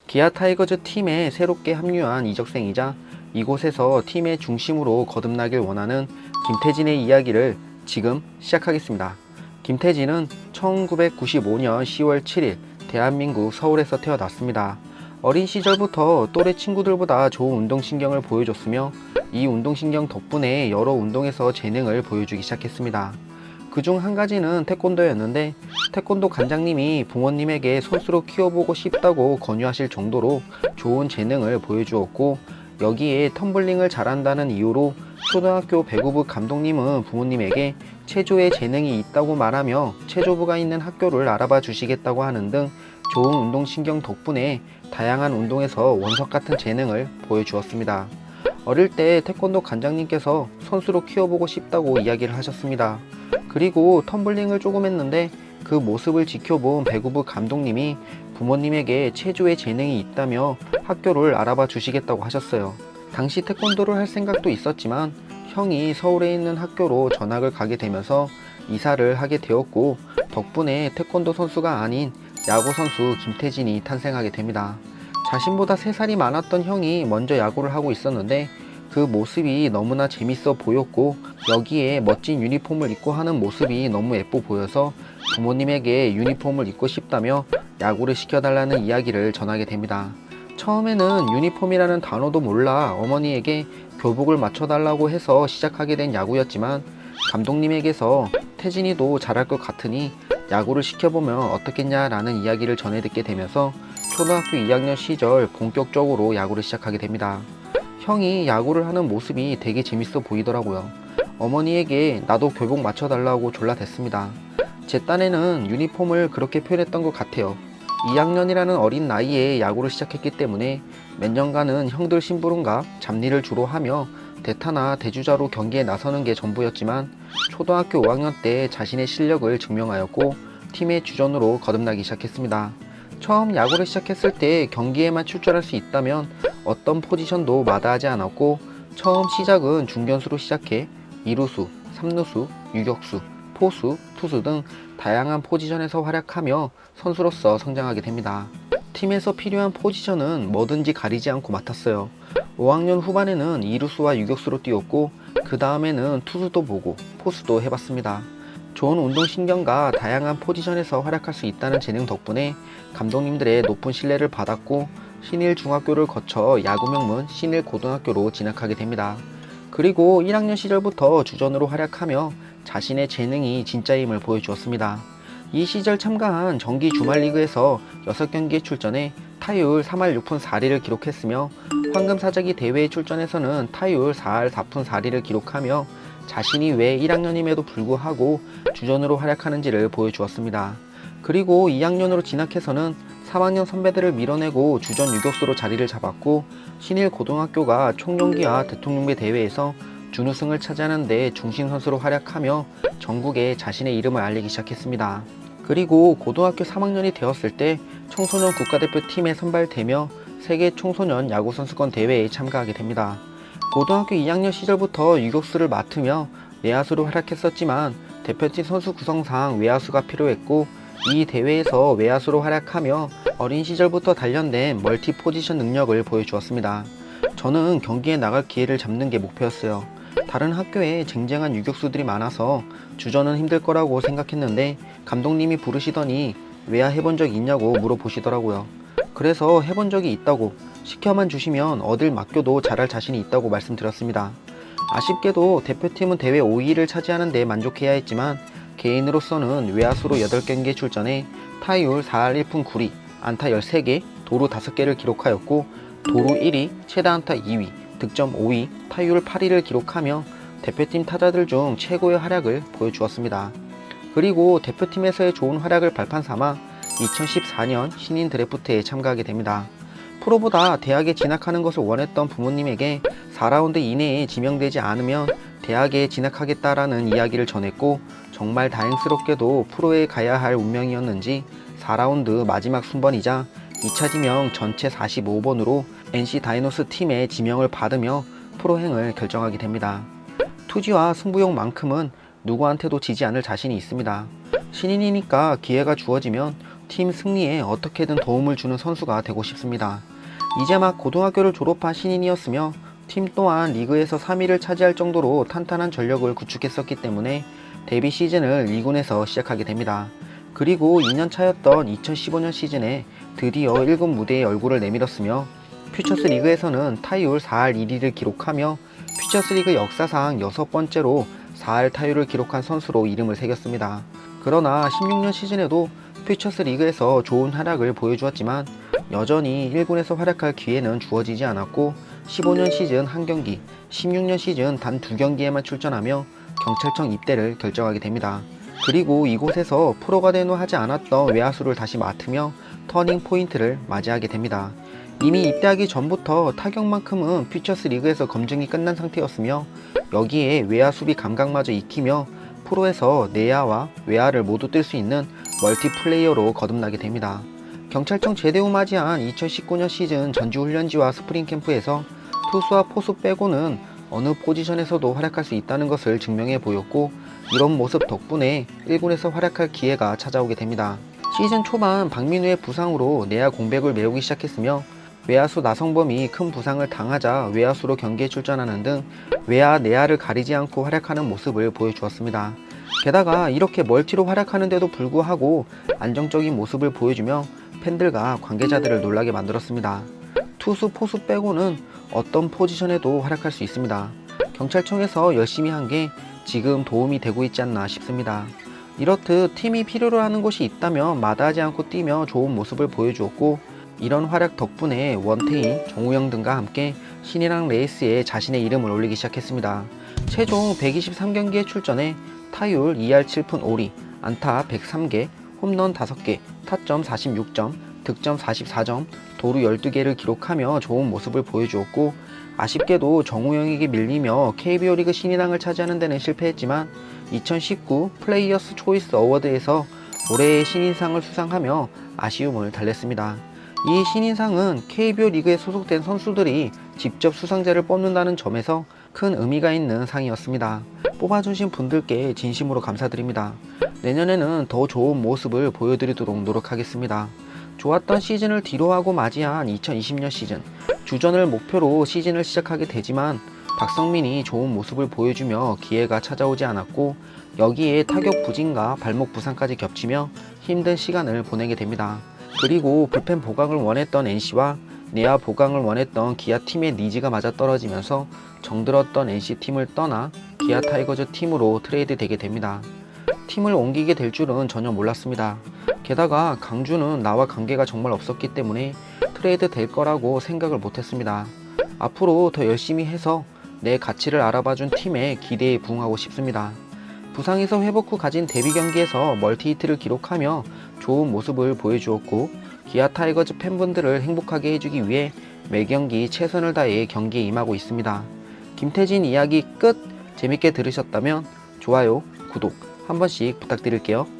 기아 타이거즈 팀에 새롭게 합류한 이적생이자 이곳에서 팀의 중심으로 거듭나길 원하는 김태진의 이야기를 지금 시작하겠습니다. 김태진은 1995년 10월 7일 대한민국 서울에서 태어났습니다. 어린 시절부터 또래 친구들보다 좋은 운동신경을 보여줬으며 이 운동신경 덕분에 여러 운동에서 재능을 보여주기 시작했습니다. 그중 한 가지는 태권도였는데 태권도 관장님이 부모님에게 선수로 키워보고 싶다고 권유하실 정도로 좋은 재능을 보여주었고, 여기에 텀블링을 잘한다는 이유로 초등학교 배구부 감독님은 부모님에게 체조에 재능이 있다고 말하며 체조부가 있는 학교를 알아봐 주시겠다고 하는 등 좋은 운동신경 덕분에 다양한 운동에서 원석 같은 재능을 보여주었습니다. 어릴 때 태권도 관장님께서 선수로 키워보고 싶다고 이야기를 하셨습니다. 그리고 텀블링을 조금 했는데 그 모습을 지켜본 배구부 감독님이 부모님에게 체조에 재능이 있다며 학교를 알아봐 주시겠다고 하셨어요. 당시 태권도를 할 생각도 있었지만 형이 서울에 있는 학교로 전학을 가게 되면서 이사를 하게 되었고, 덕분에 태권도 선수가 아닌 야구 선수 김태진이 탄생하게 됩니다. 자신보다 3살이 많았던 형이 먼저 야구를 하고 있었는데 그 모습이 너무나 재밌어 보였고, 여기에 멋진 유니폼을 입고 하는 모습이 너무 예뻐 보여서 부모님에게 유니폼을 입고 싶다며 야구를 시켜달라는 이야기를 전하게 됩니다. 처음에는 유니폼이라는 단어도 몰라 어머니에게 교복을 맞춰달라고 해서 시작하게 된 야구였지만, 감독님에게서 태진이도 잘할 것 같으니 야구를 시켜보면 어떻겠냐라는 이야기를 전해 듣게 되면서 초등학교 2학년 시절 본격적으로 야구를 시작하게 됩니다. 형이 야구를 하는 모습이 되게 재밌어 보이더라고요. 어머니에게 나도 교복 맞춰달라고 졸라댔습니다. 제 딴에는 유니폼을 그렇게 표현했던 것 같아요. 2학년이라는 어린 나이에 야구를 시작했기 때문에 몇 년간은 형들 심부름과 잡일을 주로 하며 대타나 대주자로 경기에 나서는 게 전부였지만, 초등학교 5학년 때 자신의 실력을 증명하였고 팀의 주전으로 거듭나기 시작했습니다. 처음 야구를 시작했을 때 경기에만 출전할 수 있다면 어떤 포지션도 마다하지 않았고, 처음 시작은 중견수로 시작해 2루수, 3루수, 유격수, 포수, 투수 등 다양한 포지션에서 활약하며 선수로서 성장하게 됩니다. 팀에서 필요한 포지션은 뭐든지 가리지 않고 맡았어요. 5학년 후반에는 2루수와 유격수로 뛰었고, 그 다음에는 투수도 보고 포수도 해봤습니다. 좋은 운동신경과 다양한 포지션에서 활약할 수 있다는 재능 덕분에 감독님들의 높은 신뢰를 받았고, 신일 중학교를 거쳐 야구 명문 신일 고등학교로 진학하게 됩니다. 그리고 1학년 시절부터 주전으로 활약하며 자신의 재능이 진짜임을 보여주었습니다. 이 시절 참가한 정기 주말리그에서 6경기에 출전해 타율 3할 6푼 4리를 기록했으며, 황금사자기 대회에 출전해서는 타율 4할 4푼 4리를 기록하며 자신이 왜 1학년임에도 불구하고 주전으로 활약하는지를 보여주었습니다. 그리고 2학년으로 진학해서는 3학년 선배들을 밀어내고 주전 유격수로 자리를 잡았고, 신일 고등학교가 총연기와 대통령배 대회에서 준우승을 차지하는 데 중심 선수로 활약하며 전국에 자신의 이름을 알리기 시작했습니다. 그리고 고등학교 3학년이 되었을 때 청소년 국가대표팀에 선발되며 세계 청소년 야구선수권 대회에 참가하게 됩니다. 고등학교 2학년 시절부터 유격수를 맡으며 내야수로 활약했었지만 대표팀 선수 구성상 외야수가 필요했고, 이 대회에서 외야수로 활약하며 어린 시절부터 단련된 멀티 포지션 능력을 보여주었습니다. 저는 경기에 나갈 기회를 잡는 게 목표였어요. 다른 학교에 쟁쟁한 유격수들이 많아서 주전은 힘들 거라고 생각했는데 감독님이 부르시더니 외야 해본 적 있냐고 물어보시더라고요. 그래서 해본 적이 있다고, 시켜만 주시면 어딜 맡겨도 잘할 자신이 있다고 말씀드렸습니다. 아쉽게도 대표팀은 대회 5위를 차지하는 데 만족해야 했지만 개인으로서는 외야수로 8경기에 출전해 타율 4할 1푼 9리, 안타 13개, 도루 5개를 기록하였고, 도루 1위, 최다 안타 2위, 득점 5위, 타율 8위를 기록하며 대표팀 타자들 중 최고의 활약을 보여주었습니다. 그리고 대표팀에서의 좋은 활약을 발판 삼아 2014년 신인 드래프트에 참가하게 됩니다. 프로보다 대학에 진학하는 것을 원했던 부모님에게 4라운드 이내에 지명되지 않으면 대학에 진학하겠다라는 이야기를 전했고, 정말 다행스럽게도 프로에 가야 할 운명이었는지 4라운드 마지막 순번이자 2차 지명 전체 45번으로 NC 다이노스 팀에 지명을 받으며 프로행을 결정하게 됩니다. 투지와 승부욕만큼은 누구한테도 지지 않을 자신이 있습니다. 신인이니까 기회가 주어지면 팀 승리에 어떻게든 도움을 주는 선수가 되고 싶습니다. 이제 막 고등학교를 졸업한 신인이었으며 팀 또한 리그에서 3위를 차지할 정도로 탄탄한 전력을 구축했었기 때문에 데뷔 시즌을 2군에서 시작하게 됩니다. 그리고 2년 차였던 2015년 시즌에 드디어 1군 무대에 얼굴을 내밀었으며 퓨처스 리그에서는 타율 4할 1리를 기록하며 퓨처스 리그 역사상 6번째로 4할 타율을 기록한 선수로 이름을 새겼습니다. 그러나 16년 시즌에도 퓨처스 리그에서 좋은 활약을 보여주었지만 여전히 1군에서 활약할 기회는 주어지지 않았고 15년 시즌 1경기, 16년 시즌 단 2경기에만 출전하며 경찰청 입대를 결정하게 됩니다. 그리고 이곳에서 프로가 되노 하지 않았던 외야수를 다시 맡으며 터닝 포인트를 맞이하게 됩니다. 이미 입대하기 전부터 타격만큼은 퓨처스 리그에서 검증이 끝난 상태였으며 여기에 외야 수비 감각마저 익히며 프로에서 내야와 외야를 모두 뛸 수 있는 멀티플레이어로 거듭나게 됩니다. 경찰청 제대 후 맞이한 2019년 시즌 전주훈련지와 스프링 캠프에서 투수와 포수 빼고는 어느 포지션에서도 활약할 수 있다는 것을 증명해 보였고 이런 모습 덕분에 1군에서 활약할 기회가 찾아오게 됩니다. 시즌 초반 박민우의 부상으로 내야 공백을 메우기 시작했으며 외야수 나성범이 큰 부상을 당하자 외야수로 경기에 출전하는 등 외야 내야를 가리지 않고 활약하는 모습을 보여주었습니다. 게다가 이렇게 멀티로 활약하는데도 불구하고 안정적인 모습을 보여주며 팬들과 관계자들을 놀라게 만들었습니다. 투수 포수 빼고는 어떤 포지션에도 활약할 수 있습니다. 경찰청에서 열심히 한 게 지금 도움이 되고 있지 않나 싶습니다. 이렇듯 팀이 필요로 하는 곳이 있다면 마다하지 않고 뛰며 좋은 모습을 보여주었고 이런 활약 덕분에 원태인, 정우영 등과 함께 신인왕 레이스에 자신의 이름을 올리기 시작했습니다. 최종 123경기에 출전해 타율 2할 7푼 5리, 안타 103개, 홈런 5개, 타점 46점, 득점 44점, 도루 12개를 기록하며 좋은 모습을 보여주었고 아쉽게도 정우영에게 밀리며 KBO 리그 신인왕을 차지하는 데는 실패했지만 2019 플레이어스 초이스 어워드에서 올해의 신인상을 수상하며 아쉬움을 달랬습니다. 이 신인상은 KBO 리그에 소속된 선수들이 직접 수상자를 뽑는다는 점에서 큰 의미가 있는 상이었습니다. 뽑아주신 분들께 진심으로 감사드립니다. 내년에는 더 좋은 모습을 보여드리도록 노력하겠습니다. 좋았던 시즌을 뒤로하고 맞이한 2020년 시즌, 주전을 목표로 시즌을 시작하게 되지만 박성민이 좋은 모습을 보여주며 기회가 찾아오지 않았고 여기에 타격 부진과 발목 부상까지 겹치며 힘든 시간을 보내게 됩니다. 그리고 불펜 보강을 원했던 NC와 내야 보강을 원했던 기아 팀의 니즈가 맞아떨어지면서 정들었던 NC 팀을 떠나 기아 타이거즈 팀으로 트레이드 되게 됩니다. 팀을 옮기게 될 줄은 전혀 몰랐습니다. 게다가 강주는 나와 관계가 정말 없었기 때문에 트레이드 될 거라고 생각을 못했습니다. 앞으로 더 열심히 해서 내 가치를 알아봐준 팀의 기대에 부응하고 싶습니다. 부상에서 회복 후 가진 데뷔 경기에서 멀티히트를 기록하며 좋은 모습을 보여주었고 기아 타이거즈 팬분들을 행복하게 해주기 위해 매경기 최선을 다해 경기에 임하고 있습니다. 김태진 이야기 끝! 재밌게 들으셨다면 좋아요, 구독 한 번씩 부탁드릴게요.